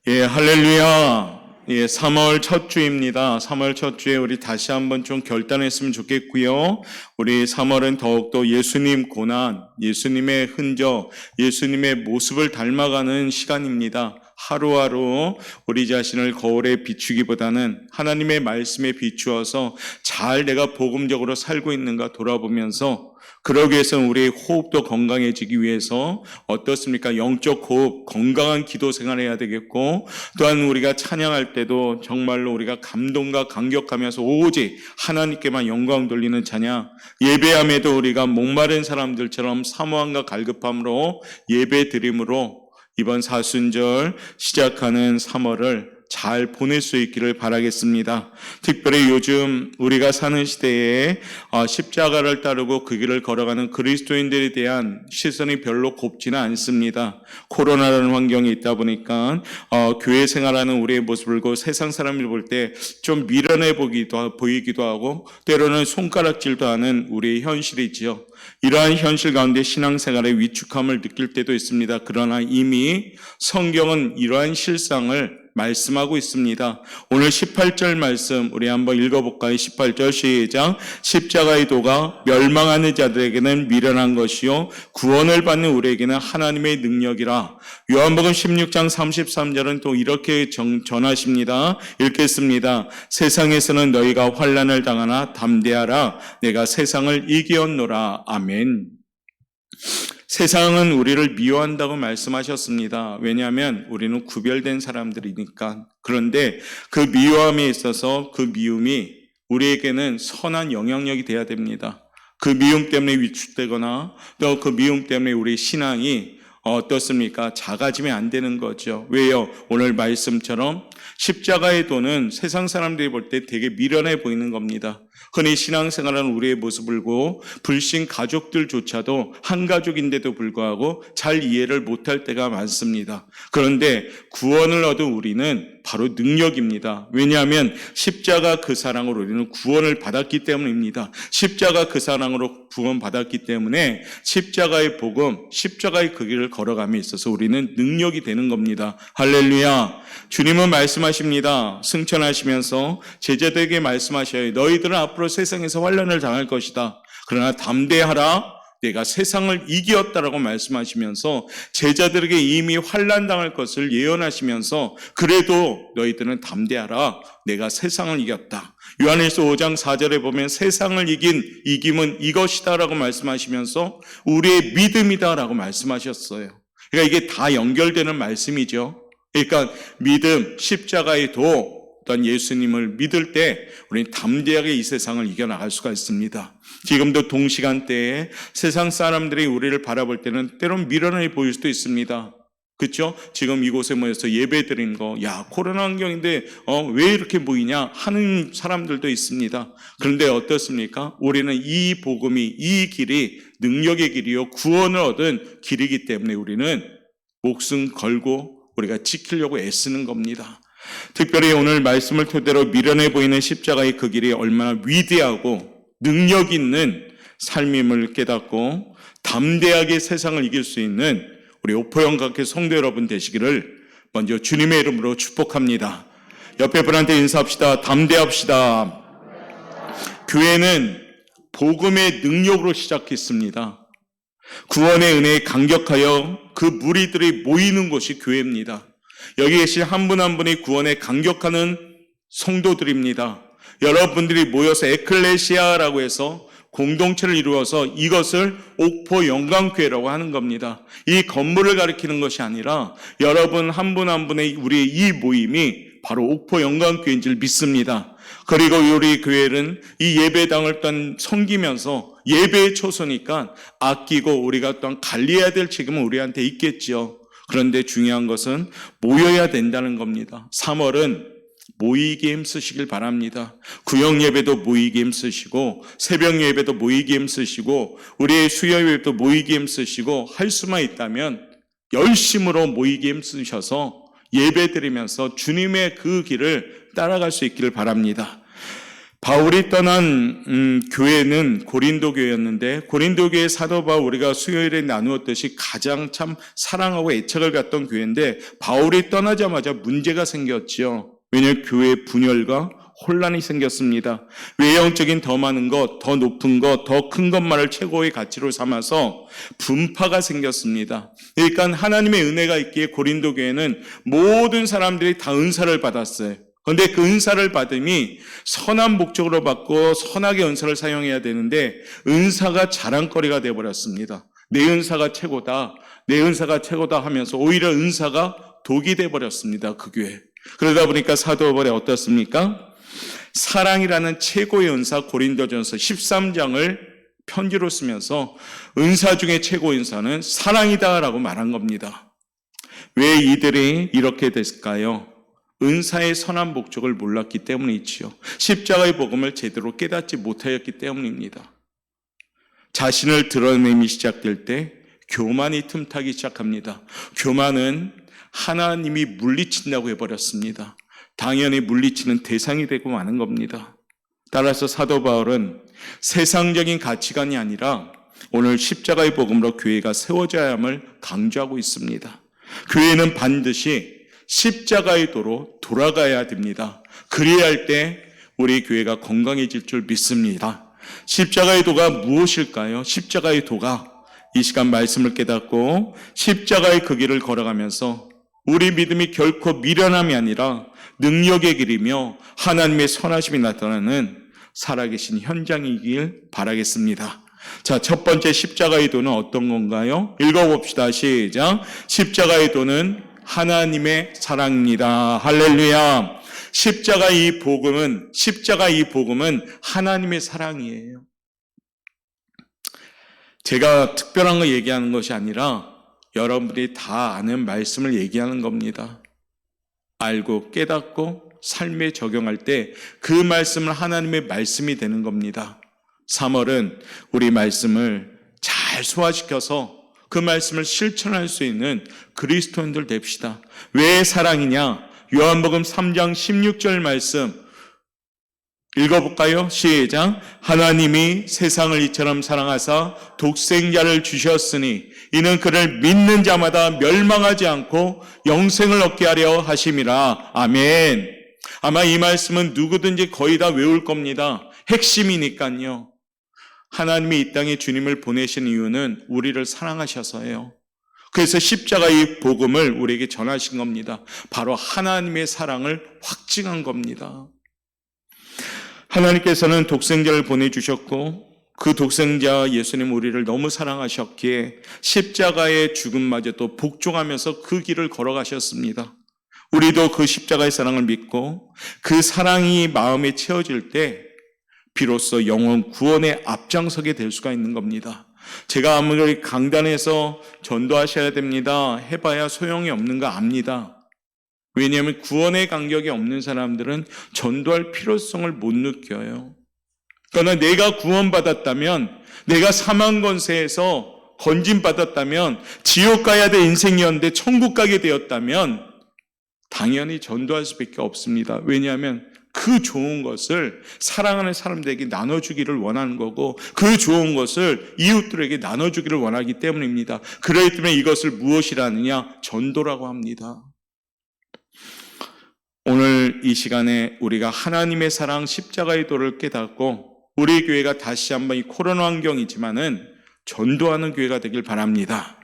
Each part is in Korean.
예, 할렐루야. 예, 3월 첫 주입니다. 3월 첫 주에 우리 다시 한번 좀 결단했으면 좋겠고요. 우리 3월은 더욱더 예수님 고난, 예수님의 흔적, 예수님의 모습을 닮아가는 시간입니다. 하루하루 우리 자신을 거울에 비추기보다는 하나님의 말씀에 비추어서 잘 내가 복음적으로 살고 있는가 돌아보면서, 그러기 위해서는 우리의 호흡도 건강해지기 위해서 어떻습니까? 영적 호흡, 건강한 기도 생활을 해야 되겠고, 또한 우리가 찬양할 때도 정말로 우리가 감동과 감격하면서 오직 하나님께만 영광 돌리는 찬양, 예배함에도 우리가 목마른 사람들처럼 사모함과 갈급함으로 예배 드림으로 이번 사순절 시작하는 3월을 잘 보낼 수 있기를 바라겠습니다. 특별히 요즘 우리가 사는 시대에 십자가를 따르고 그 길을 걸어가는 그리스도인들에 대한 시선이 별로 곱지는 않습니다. 코로나라는 환경이 있다 보니까 교회 생활하는 우리의 모습을 보고 세상 사람들 볼 때 좀 미련해 보이기도 하고 때로는 손가락질도 하는 우리의 현실이지요. 이러한 현실 가운데 신앙생활의 위축함을 느낄 때도 있습니다. 그러나 이미 성경은 이러한 실상을 말씀하고 있습니다. 오늘 18절 말씀 우리 한번 읽어볼까요? 18절 시작. 십자가의 도가 멸망하는 자들에게는 미련한 것이요 구원을 받는 우리에게는 하나님의 능력이라. 요한복음 16장 33절은 또 이렇게 전하십니다. 읽겠습니다. 세상에서는 너희가 환난을 당하나 담대하라. 내가 세상을 이기었노라. 아멘. 세상은 우리를 미워한다고 말씀하셨습니다. 왜냐하면 우리는 구별된 사람들이니까. 그런데 그 미워함에 있어서 그 미움이 우리에게는 선한 영향력이 돼야 됩니다. 그 미움 때문에 위축되거나 또 그 미움 때문에 우리 신앙이 어떻습니까? 작아지면 안 되는 거죠. 왜요? 오늘 말씀처럼 십자가의 도는 세상 사람들이 볼 때 되게 미련해 보이는 겁니다. 흔히 신앙생활하는 우리의 모습을 보고 불신 가족들조차도 한 가족인데도 불구하고 잘 이해를 못할 때가 많습니다. 그런데 구원을 얻은 우리는 바로 능력입니다. 왜냐하면 십자가 그 사랑으로 우리는 구원을 받았기 때문입니다. 십자가 그 사랑으로 구원받았기 때문에 십자가의 복음, 십자가의 그 길을 걸어감에 있어서 우리는 능력이 되는 겁니다. 할렐루야. 주님은 말씀하십니다. 승천하시면서 제자들에게 말씀하셔요. 너희들은 앞으로 세상에서 환난을 당할 것이다. 그러나 담대하라. 내가 세상을 이기었다라고 말씀하시면서 제자들에게 이미 환난 당할 것을 예언하시면서 그래도 너희들은 담대하라. 내가 세상을 이겼다. 요한일서 5장 4절에 보면 세상을 이긴 이김은 이것이다라고 말씀하시면서 우리의 믿음이다라고 말씀하셨어요. 그러니까 이게 다 연결되는 말씀이죠. 그러니까 믿음, 십자가의 도, 또한 예수님을 믿을 때 우리는 담대하게 이 세상을 이겨나갈 수가 있습니다. 지금도 동시간대에 세상 사람들이 우리를 바라볼 때는 때론 미련해 보일 수도 있습니다. 그렇죠? 지금 이곳에 모여서 예배 드린 거, 야, 코로나 환경인데 왜 이렇게 보이냐 하는 사람들도 있습니다. 그런데 어떻습니까? 우리는 이 복음이, 이 길이 능력의 길이요 구원을 얻은 길이기 때문에 우리는 목숨 걸고 우리가 지키려고 애쓰는 겁니다. 특별히 오늘 말씀을 토대로 미련해 보이는 십자가의 그 길이 얼마나 위대하고 능력 있는 삶임을 깨닫고 담대하게 세상을 이길 수 있는 우리 오포영각회 성도 여러분 되시기를 먼저 주님의 이름으로 축복합니다. 옆에 분한테 인사합시다. 담대합시다. 교회는 복음의 능력으로 시작했습니다. 구원의 은혜에 감격하여 그 무리들이 모이는 곳이 교회입니다. 여기 계신 한 분 한 분이 구원에 감격하는 성도들입니다. 여러분들이 모여서 에클레시아라고 해서 공동체를 이루어서 이것을 옥포 영광교회라고 하는 겁니다. 이 건물을 가리키는 것이 아니라 여러분 한 분 한 분의 우리의 이 모임이 바로 옥포 영광교회인 줄 믿습니다. 그리고 우리 교회는 이 예배당을 또한 섬기면서 예배의 초소니까 아끼고 우리가 또한 관리해야 될 책임은 우리한테 있겠죠. 그런데 중요한 것은 모여야 된다는 겁니다. 3월은 모이기 힘쓰시길 바랍니다. 구역 예배도 모이기 힘쓰시고 새벽 예배도 모이기 힘쓰시고 우리의 수요 예배도 모이기 힘쓰시고 할 수만 있다면 열심으로 모이기 힘쓰셔서 예배 드리면서 주님의 그 길을 따라갈 수 있기를 바랍니다. 바울이 떠난 교회는 고린도 교회였는데, 고린도 교회 사도 바울 우리가 수요일에 나누었듯이 가장 참 사랑하고 애착을 갖던 교회인데, 바울이 떠나자마자 문제가 생겼죠. 왜냐하면 교회 분열과 혼란이 생겼습니다. 외형적인 더 많은 것, 더 높은 것, 더 큰 것만을 최고의 가치로 삼아서 분파가 생겼습니다. 그러니까 하나님의 은혜가 있기에 고린도 교회는 모든 사람들이 다 은사를 받았어요. 그런데 그 은사를 받음이 선한 목적으로 받고 선하게 은사를 사용해야 되는데, 은사가 자랑거리가 되어버렸습니다. 내 은사가 최고다, 내 은사가 최고다 하면서 오히려 은사가 독이 되어버렸습니다. 그 교회. 그러다 보니까 사도 바울이 어떻습니까? 사랑이라는 최고의 은사 고린도전서 13장을 편지로 쓰면서 은사 중에 최고 은사는 사랑이다라고 말한 겁니다. 왜 이들이 이렇게 됐을까요? 은사의 선한 목적을 몰랐기 때문이지요. 십자가의 복음을 제대로 깨닫지 못하였기 때문입니다. 자신을 드러내기 시작될 때 교만이 틈타기 시작합니다. 교만은 하나님이 물리친다고 해버렸습니다. 당연히 물리치는 대상이 되고 마는 겁니다. 따라서 사도 바울은 세상적인 가치관이 아니라 오늘 십자가의 복음으로 교회가 세워져야 함을 강조하고 있습니다. 교회는 반드시 십자가의 도로 돌아가야 됩니다. 그래야 할 때 우리 교회가 건강해질 줄 믿습니다. 십자가의 도가 무엇일까요? 십자가의 도가 이 시간 말씀을 깨닫고 십자가의 그 길을 걸어가면서 우리 믿음이 결코 미련함이 아니라 능력의 길이며 하나님의 선하심이 나타나는 살아계신 현장이길 바라겠습니다. 자, 첫 번째 십자가의 도는 어떤 건가요? 읽어봅시다. 시작. 십자가의 도는 하나님의 사랑입니다. 할렐루야. 십자가 이 복음은 하나님의 사랑이에요. 제가 특별한 거 얘기하는 것이 아니라 여러분들이 다 아는 말씀을 얘기하는 겁니다. 알고 깨닫고 삶에 적용할 때 그 말씀은 하나님의 말씀이 되는 겁니다. 3월은 우리 말씀을 잘 소화시켜서 그 말씀을 실천할 수 있는 그리스도인들 됩시다. 왜 사랑이냐? 요한복음 3장 16절 말씀 읽어볼까요? 시작. 하나님이 세상을 이처럼 사랑하사 독생자를 주셨으니 이는 그를 믿는 자마다 멸망하지 않고 영생을 얻게 하려 하심이라. 아멘. 아마 이 말씀은 누구든지 거의 다 외울 겁니다. 핵심이니까요. 하나님이 이 땅에 주님을 보내신 이유는 우리를 사랑하셔서예요. 그래서 십자가의 복음을 우리에게 전하신 겁니다. 바로 하나님의 사랑을 확증한 겁니다. 하나님께서는 독생자를 보내주셨고 그 독생자 예수님 우리를 너무 사랑하셨기에 십자가의 죽음마저도 복종하면서 그 길을 걸어가셨습니다. 우리도 그 십자가의 사랑을 믿고 그 사랑이 마음에 채워질 때 비로소 영혼 구원에 앞장서게 될 수가 있는 겁니다. 제가 아무리 강단에서 전도하셔야 됩니다 해봐야 소용이 없는 거 압니다. 왜냐하면 구원의 간격이 없는 사람들은 전도할 필요성을 못 느껴요. 그러나 내가 구원받았다면, 내가 사망 권세에서 건진받았다면, 지옥 가야 될 인생이었는데 천국 가게 되었다면 당연히 전도할 수밖에 없습니다. 왜냐하면 그 좋은 것을 사랑하는 사람들에게 나눠주기를 원하는 거고 그 좋은 것을 이웃들에게 나눠주기를 원하기 때문입니다. 그렇기 때문에 이것을 무엇이라 하느냐? 전도라고 합니다. 오늘 이 시간에 우리가 하나님의 사랑 십자가의 도를 깨닫고 우리 교회가 다시 한번 이 코로나 환경이지만은 전도하는 교회가 되길 바랍니다.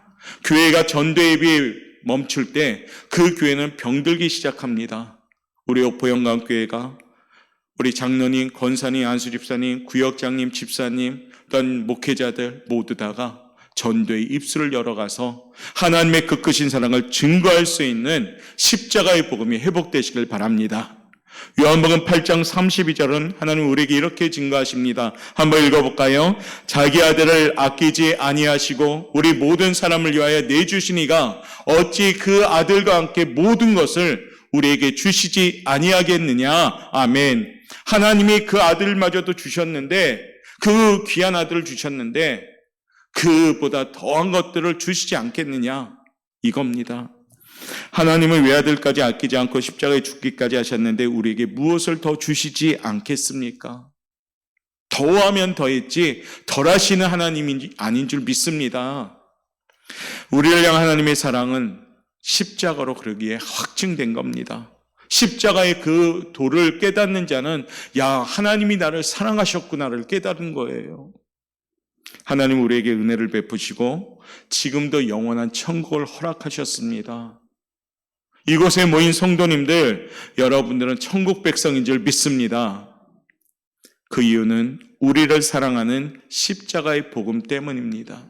교회가 전도에 비해 멈출 때 그 교회는 병들기 시작합니다. 우리 오포영광교회가 우리 장로님, 권사님, 안수집사님, 구역장님, 집사님, 어떤 목회자들 모두 다가 전도의 입술을 열어가서 하나님의 그 크신 사랑을 증거할 수 있는 십자가의 복음이 회복되시길 바랍니다. 요한복음 8장 32절은 하나님 우리에게 이렇게 증거하십니다. 한번 읽어볼까요? 자기 아들을 아끼지 아니하시고 우리 모든 사람을 위하여 내주시니가 어찌 그 아들과 함께 모든 것을 우리에게 주시지 아니하겠느냐. 아멘. 하나님이 그 아들마저도 주셨는데, 그 귀한 아들을 주셨는데 그보다 더한 것들을 주시지 않겠느냐, 이겁니다. 하나님은 외아들까지 아끼지 않고 십자가에 죽기까지 하셨는데 우리에게 무엇을 더 주시지 않겠습니까? 더하면 더했지 덜하시는 하나님이 아닌 줄 믿습니다. 우리를 향한 하나님의 사랑은 십자가로 그러기에 확증된 겁니다. 십자가의 그 도를 깨닫는 자는 야, 하나님이 나를 사랑하셨구나를 깨달은 거예요. 하나님 우리에게 은혜를 베푸시고 지금도 영원한 천국을 허락하셨습니다. 이곳에 모인 성도님들, 여러분들은 천국 백성인 줄 믿습니다. 그 이유는 우리를 사랑하는 십자가의 복음 때문입니다.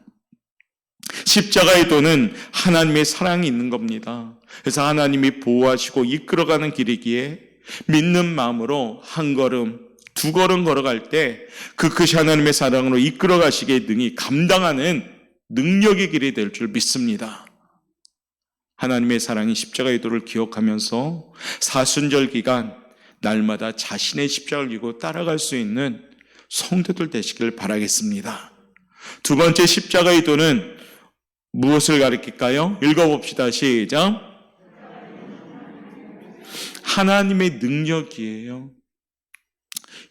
십자가의 도는 하나님의 사랑이 있는 겁니다. 그래서 하나님이 보호하시고 이끌어가는 길이기에 믿는 마음으로 한 걸음, 두 걸음 걸어갈 때 그것이 하나님의 사랑으로 이끌어가시기에 능히 감당하는 능력의 길이 될 줄 믿습니다. 하나님의 사랑이 십자가의 도를 기억하면서 사순절 기간 날마다 자신의 십자가를 지고 따라갈 수 있는 성도들 되시길 바라겠습니다. 두 번째 십자가의 도는 무엇을 가리킬까요? 읽어봅시다. 시작. 하나님의 능력이에요.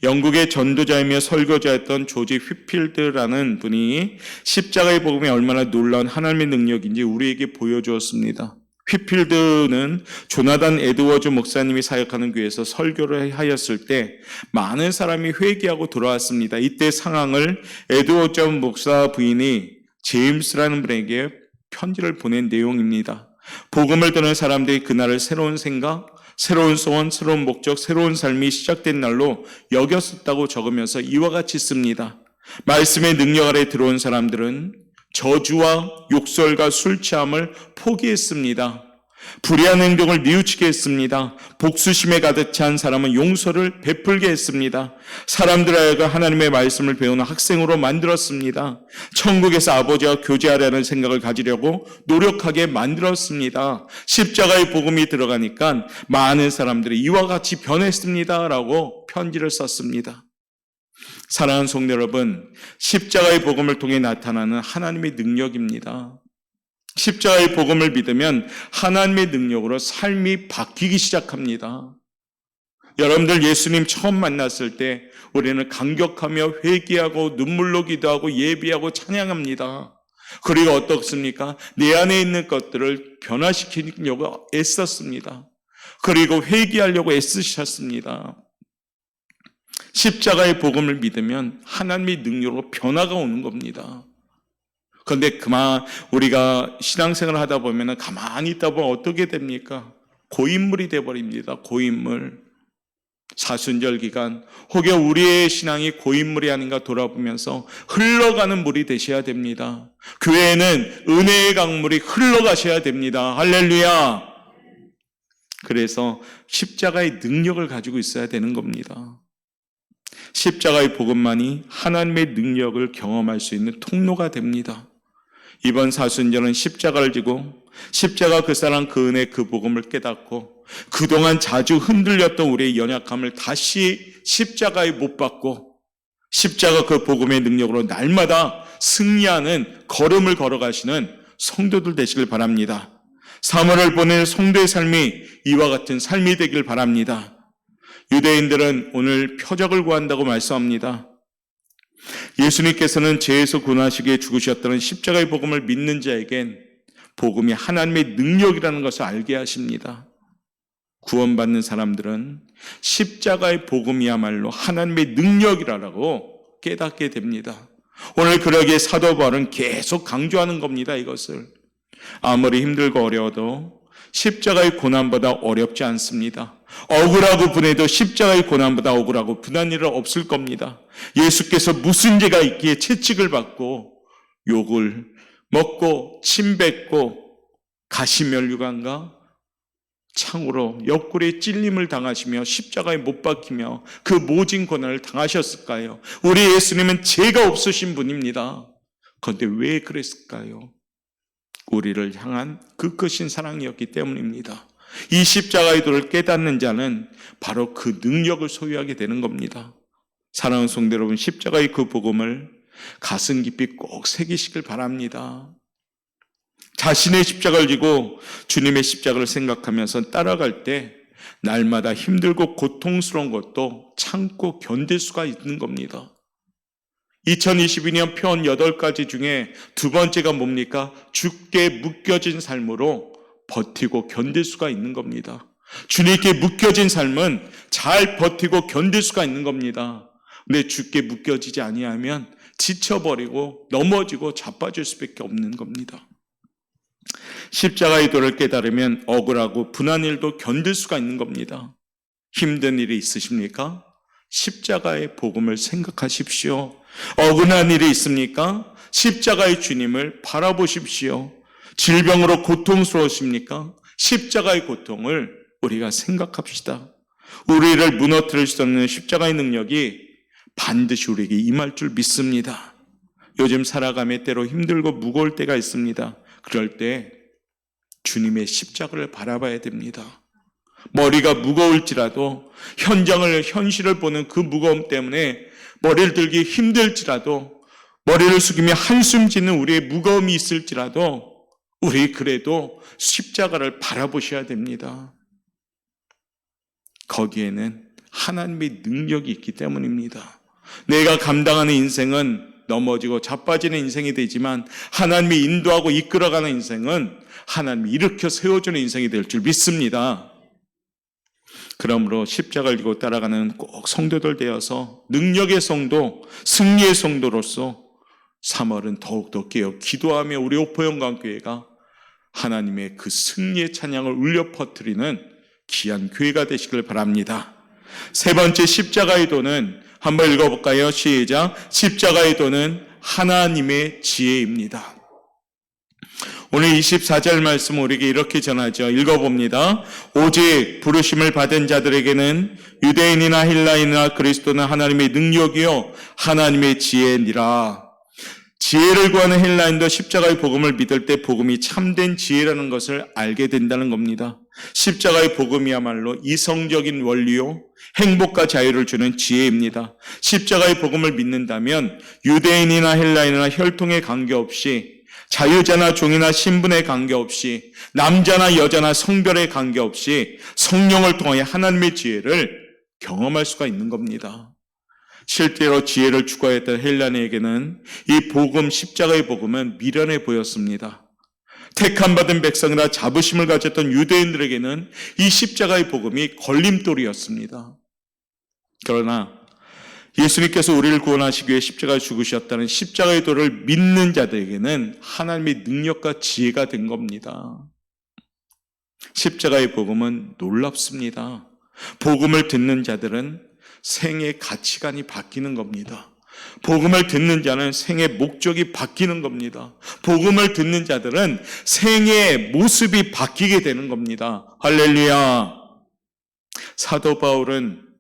영국의 전도자이며 설교자였던 조지 휘필드라는 분이 십자가의 복음이 얼마나 놀라운 하나님의 능력인지 우리에게 보여주었습니다. 휘필드는 조나단 에드워즈 목사님이 사역하는 교회에서 설교를 하였을 때 많은 사람이 회개하고 돌아왔습니다. 이때 상황을 에드워즈 목사 부인이 제임스라는 분에게 편지를 보낸 내용입니다. 복음을 듣는 사람들이 그날을 새로운 생각, 새로운 소원, 새로운 목적, 새로운 삶이 시작된 날로 여겼었다고 적으면서 이와 같이 씁니다. 말씀의 능력 아래 들어온 사람들은 저주와 욕설과 술 취함을 포기했습니다. 불의한 행동을 뉘우치게 했습니다. 복수심에 가득 찬 사람은 용서를 베풀게 했습니다. 사람들 하여금 하나님의 말씀을 배우는 학생으로 만들었습니다. 천국에서 아버지와 교제하려는 생각을 가지려고 노력하게 만들었습니다. 십자가의 복음이 들어가니까 많은 사람들이 이와 같이 변했습니다 라고 편지를 썼습니다. 사랑하는 성도 여러분, 십자가의 복음을 통해 나타나는 하나님의 능력입니다. 십자가의 복음을 믿으면 하나님의 능력으로 삶이 바뀌기 시작합니다. 여러분들 예수님 처음 만났을 때 우리는 감격하며 회개하고 눈물로 기도하고 예비하고 찬양합니다. 그리고 어떻습니까? 내 안에 있는 것들을 변화시키려고 애썼습니다. 그리고 회개하려고 애쓰셨습니다. 십자가의 복음을 믿으면 하나님의 능력으로 변화가 오는 겁니다. 그런데 그만 우리가 신앙생활을 하다 보면 가만히 있다 보면 어떻게 됩니까? 고인물이 되어버립니다. 고인물. 사순절 기간 혹여 우리의 신앙이 고인물이 아닌가 돌아보면서 흘러가는 물이 되셔야 됩니다. 교회에는 은혜의 강물이 흘러가셔야 됩니다. 할렐루야. 그래서 십자가의 능력을 가지고 있어야 되는 겁니다. 십자가의 복음만이 하나님의 능력을 경험할 수 있는 통로가 됩니다. 이번 사순절은 십자가를 지고 십자가 그 사랑 그 은혜 그 복음을 깨닫고 그동안 자주 흔들렸던 우리의 연약함을 다시 십자가에 못 박고 십자가 그 복음의 능력으로 날마다 승리하는 걸음을 걸어가시는 성도들 되시길 바랍니다. 사모를 보낸 성도의 삶이 이와 같은 삶이 되길 바랍니다. 유대인들은 오늘 표적을 구한다고 말씀합니다. 예수님께서는 죄에서 구원하시기에 죽으셨다는 십자가의 복음을 믿는 자에겐 복음이 하나님의 능력이라는 것을 알게 하십니다. 구원받는 사람들은 십자가의 복음이야말로 하나님의 능력이라고 깨닫게 됩니다. 오늘 그러기에 사도 바울은 계속 강조하는 겁니다. 이것을 아무리 힘들고 어려워도 십자가의 고난보다 어렵지 않습니다. 억울하고 분해도 십자가의 고난보다 억울하고 분한 일은 없을 겁니다. 예수께서 무슨 죄가 있기에 채찍을 받고 욕을 먹고 침 뱉고 가시면류관과 창으로 옆구리에 찔림을 당하시며 십자가에 못 박히며 그 모진 고난을 당하셨을까요? 우리 예수님은 죄가 없으신 분입니다. 그런데 왜 그랬을까요? 우리를 향한 그 크신 사랑이었기 때문입니다. 이 십자가의 도를 깨닫는 자는 바로 그 능력을 소유하게 되는 겁니다. 사랑하는 성도 여러분, 십자가의 그 복음을 가슴 깊이 꼭 새기시길 바랍니다. 자신의 십자가를 지고 주님의 십자가를 생각하면서 따라갈 때 날마다 힘들고 고통스러운 것도 참고 견딜 수가 있는 겁니다. 2022년 편 8가지 중에 두 번째가 뭡니까? 주께 묶여진 삶으로 버티고 견딜 수가 있는 겁니다. 주님께 묶여진 삶은 잘 버티고 견딜 수가 있는 겁니다. 근데 주께 묶여지지 아니하면 지쳐버리고 넘어지고 자빠질 수밖에 없는 겁니다. 십자가의 도를 깨달으면 억울하고 분한 일도 견딜 수가 있는 겁니다. 힘든 일이 있으십니까? 십자가의 복음을 생각하십시오. 억울한 일이 있습니까? 십자가의 주님을 바라보십시오. 질병으로 고통스러우십니까? 십자가의 고통을 우리가 생각합시다. 우리를 무너뜨릴 수 없는 십자가의 능력이 반드시 우리에게 임할 줄 믿습니다. 요즘 살아가며 때로 힘들고 무거울 때가 있습니다. 그럴 때 주님의 십자가를 바라봐야 됩니다. 머리가 무거울지라도 현실을 보는 그 무거움 때문에 머리를 들기 힘들지라도 머리를 숙이며 한숨 짓는 우리의 무거움이 있을지라도 우리 그래도 십자가를 바라보셔야 됩니다. 거기에는 하나님의 능력이 있기 때문입니다. 내가 감당하는 인생은 넘어지고 자빠지는 인생이 되지만 하나님이 인도하고 이끌어가는 인생은 하나님이 일으켜 세워주는 인생이 될 줄 믿습니다. 그러므로 십자가를 지고 따라가는 꼭 성도들 되어서 능력의 성도, 승리의 성도로서 3월은 더욱더 깨어 기도하며 우리 오포영광교회가 하나님의 그 승리의 찬양을 울려 퍼뜨리는 귀한 교회가 되시길 바랍니다. 세 번째 십자가의 도는 한번 읽어볼까요? 시작. 십자가의 도는 하나님의 지혜입니다. 오늘 24절 말씀 우리에게 이렇게 전하죠. 읽어봅니다. 오직 부르심을 받은 자들에게는 유대인이나 헬라인이나 그리스도는 하나님의 능력이요 하나님의 지혜니라. 지혜를 구하는 헬라인도 십자가의 복음을 믿을 때 복음이 참된 지혜라는 것을 알게 된다는 겁니다. 십자가의 복음이야말로 이성적인 원리요 행복과 자유를 주는 지혜입니다. 십자가의 복음을 믿는다면 유대인이나 헬라인이나 혈통에 관계없이 자유자나 종이나 신분에 관계없이 남자나 여자나 성별에 관계없이 성령을 통하여 하나님의 지혜를 경험할 수가 있는 겁니다. 실제로 지혜를 추구했던 헬라인에게는 이 복음, 십자가의 복음은 미련해 보였습니다. 택함받은 백성이라 자부심을 가졌던 유대인들에게는 이 십자가의 복음이 걸림돌이었습니다. 그러나 예수님께서 우리를 구원하시기 위해 십자가에 죽으셨다는 십자가의 도를 믿는 자들에게는 하나님의 능력과 지혜가 된 겁니다. 십자가의 복음은 놀랍습니다. 복음을 듣는 자들은 생의 가치관이 바뀌는 겁니다. 복음을 듣는 자는 생의 목적이 바뀌는 겁니다. 복음을 듣는 자들은 생의 모습이 바뀌게 되는 겁니다. 할렐루야. 사도 바울은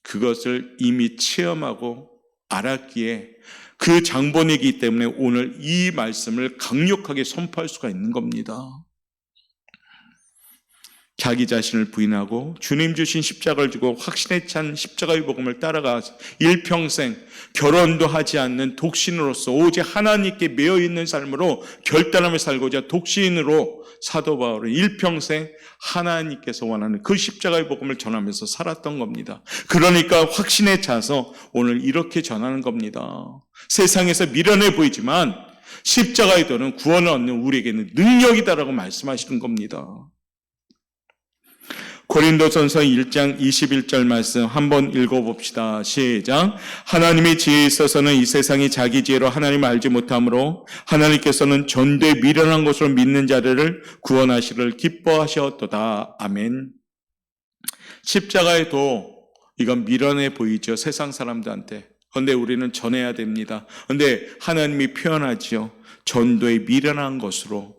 그것을 이미 체험하고 알았기에 그 장본이기 때문에 오늘 이 말씀을 강력하게 선포할 수가 있는 겁니다. 자기 자신을 부인하고 주님 주신 십자가를 지고 확신에 찬 십자가의 복음을 따라가 일평생 결혼도 하지 않는 독신으로서 오직 하나님께 매여 있는 삶으로 결단하며 살고자 독신으로 사도 바울은 일평생 하나님께서 원하는 그 십자가의 복음을 전하면서 살았던 겁니다. 그러니까 확신에 차서 오늘 이렇게 전하는 겁니다. 세상에서 미련해 보이지만 십자가의 도는 구원을 얻는 우리에게는 능력이다라고 말씀하시는 겁니다. 고린도전서 1장 21절 말씀 한번 읽어봅시다. 시작. 하나님의 지혜에 있어서는 이 세상이 자기 지혜로 하나님을 알지 못하므로 하나님께서는 전대 미련한 것으로 믿는 자들을 구원하시기를 기뻐하셨도다. 아멘. 십자가의 도, 이건 미련해 보이죠, 세상 사람들한테. 그런데 우리는 전해야 됩니다. 그런데 하나님이 표현하지요. 전도의 미련한 것으로.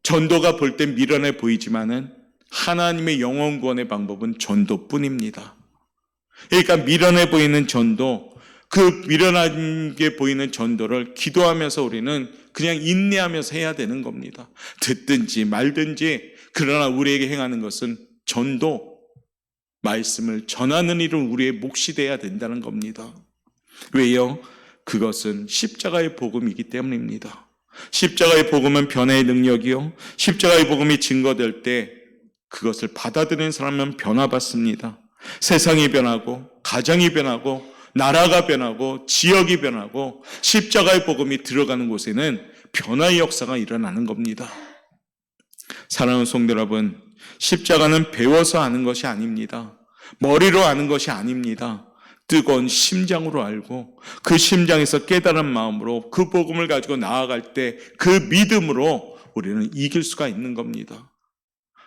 전도가 볼 땐 미련해 보이지만은 하나님의 영혼 구원의 방법은 전도뿐입니다. 그러니까 미련해 보이는 전도, 그 미련하게 보이는 전도를 기도하면서 우리는 그냥 인내하면서 해야 되는 겁니다. 듣든지 말든지, 그러나 우리에게 행하는 것은 전도, 말씀을 전하는 일은 우리의 몫이 돼야 된다는 겁니다. 왜요? 그것은 십자가의 복음이기 때문입니다. 십자가의 복음은 변화의 능력이요, 십자가의 복음이 증거될 때 그것을 받아들이는 사람은 변화받습니다. 세상이 변하고 가정이 변하고 나라가 변하고 지역이 변하고 십자가의 복음이 들어가는 곳에는 변화의 역사가 일어나는 겁니다. 사랑하는 성도 여러분, 십자가는 배워서 아는 것이 아닙니다. 머리로 아는 것이 아닙니다. 뜨거운 심장으로 알고 그 심장에서 깨달은 마음으로 그 복음을 가지고 나아갈 때 그 믿음으로 우리는 이길 수가 있는 겁니다.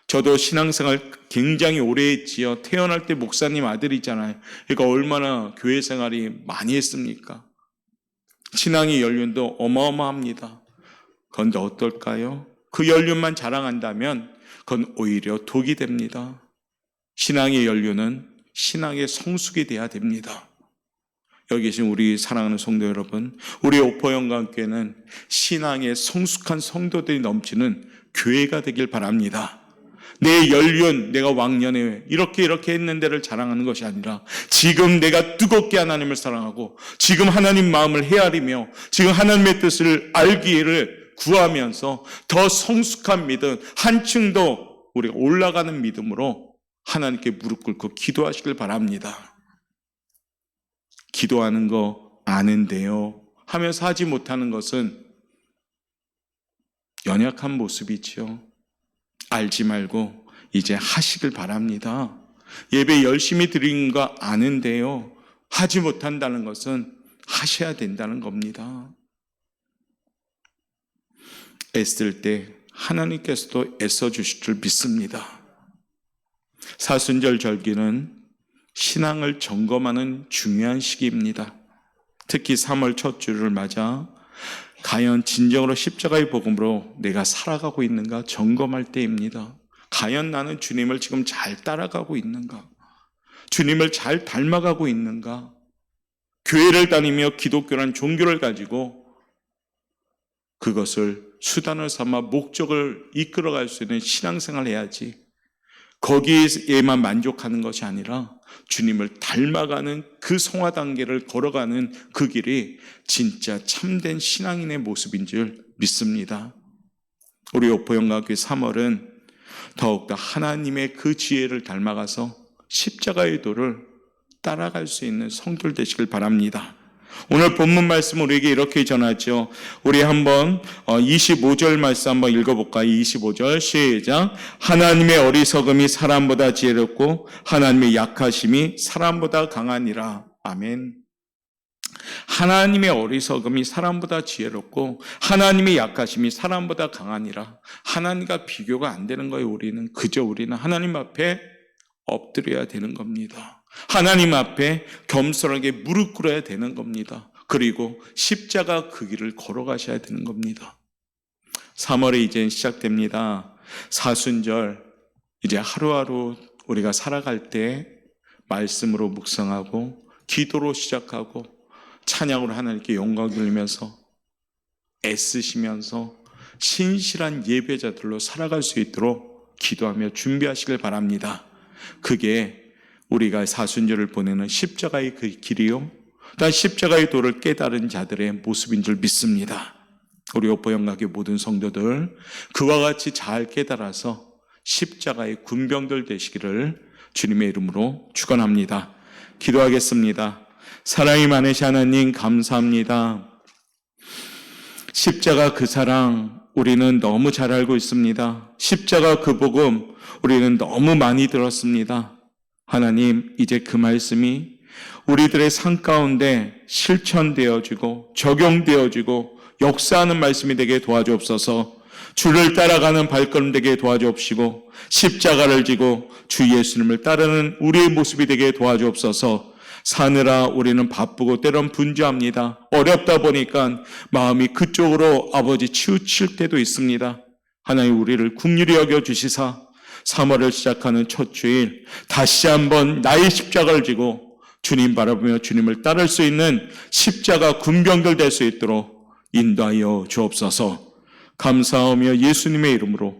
저도 신앙생활 굉장히 오래 했지요. 태어날 때 목사님 아들이잖아요. 그러니까 얼마나 교회 생활이 많이 했습니까? 신앙의 연륜도 어마어마합니다. 그런데 어떨까요? 그 연륜만 자랑한다면 그건 오히려 독이 됩니다. 신앙의 연륜은 신앙의 성숙이 돼야 됩니다. 여기 계신 우리 사랑하는 성도 여러분, 우리 오포영광교회는 신앙의 성숙한 성도들이 넘치는 교회가 되길 바랍니다. 내 연륜, 내가 왕년에 이렇게 했는데를 자랑하는 것이 아니라 지금 내가 뜨겁게 하나님을 사랑하고 지금 하나님 마음을 헤아리며 지금 하나님의 뜻을 알기를 구하면서 더 성숙한 믿음, 한층 더 우리가 올라가는 믿음으로 하나님께 무릎 꿇고 기도하시길 바랍니다. 기도하는 거 아는데요 하면서 하지 못하는 것은 연약한 모습이죠. 알지 말고 이제 하시길 바랍니다. 예배 열심히 드리는 거 아는데요 하지 못한다는 것은 하셔야 된다는 겁니다. 애쓸 때 하나님께서도 애써주실 줄 믿습니다. 사순절 절기는 신앙을 점검하는 중요한 시기입니다. 특히 3월 첫 주를 맞아 과연 진정으로 십자가의 복음으로 내가 살아가고 있는가 점검할 때입니다. 과연 나는 주님을 지금 잘 따라가고 있는가? 주님을 잘 닮아가고 있는가? 교회를 다니며 기독교란 종교를 가지고 그것을 수단을 삼아 목적을 이끌어갈 수 있는 신앙생활을 해야지 거기에만 만족하는 것이 아니라 주님을 닮아가는 그 성화 단계를 걸어가는 그 길이 진짜 참된 신앙인의 모습인 줄 믿습니다. 우리 오포영광교회 3월은 더욱더 하나님의 그 지혜를 닮아가서 십자가의 도를 따라갈 수 있는 성도들 되시길 바랍니다. 오늘 본문 말씀 우리에게 이렇게 전하죠. 우리 한번 25절 말씀 한번 읽어볼까요? 25절 시작. 하나님의 어리석음이 사람보다 지혜롭고 하나님의 약하심이 사람보다 강하니라. 아멘. 하나님의 어리석음이 사람보다 지혜롭고 하나님의 약하심이 사람보다 강하니라. 하나님과 비교가 안 되는 거예요. 우리는 하나님 앞에 엎드려야 되는 겁니다. 하나님 앞에 겸손하게 무릎 꿇어야 되는 겁니다. 그리고 십자가 그 길을 걸어가셔야 되는 겁니다. 3월이 이제 시작됩니다. 사순절 이제 하루하루 우리가 살아갈 때 말씀으로 묵상하고 기도로 시작하고 찬양으로 하나님께 영광 돌리면서 애쓰시면서 신실한 예배자들로 살아갈 수 있도록 기도하며 준비하시길 바랍니다. 그게 우리가 사순절을 보내는 십자가의 그 길이요 또한 십자가의 도를 깨달은 자들의 모습인 줄 믿습니다. 우리 오포영광교회 모든 성도들 그와 같이 잘 깨달아서 십자가의 군병들 되시기를 주님의 이름으로 축원합니다. 기도하겠습니다. 사랑이 많으신 하나님 감사합니다. 십자가 그 사랑 우리는 너무 잘 알고 있습니다. 십자가 그 복음 우리는 너무 많이 들었습니다. 하나님 이제 그 말씀이 우리들의 삶 가운데 실천되어지고 적용되어지고 역사하는 말씀이 되게 도와주옵소서. 주를 따라가는 발걸음 되게 도와주옵시고 십자가를 지고 주 예수님을 따르는 우리의 모습이 되게 도와주옵소서. 사느라 우리는 바쁘고 때론 분주합니다. 어렵다 보니까 마음이 그쪽으로 아버지 치우칠 때도 있습니다. 하나님 우리를 긍휼히 여겨주시사 3월을 시작하는 첫 주일 다시 한번 나의 십자가를 지고 주님 바라보며 주님을 따를 수 있는 십자가 군병들 될 수 있도록 인도하여 주옵소서. 감사하며 예수님의 이름으로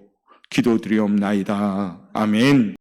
기도드리옵나이다. 아멘.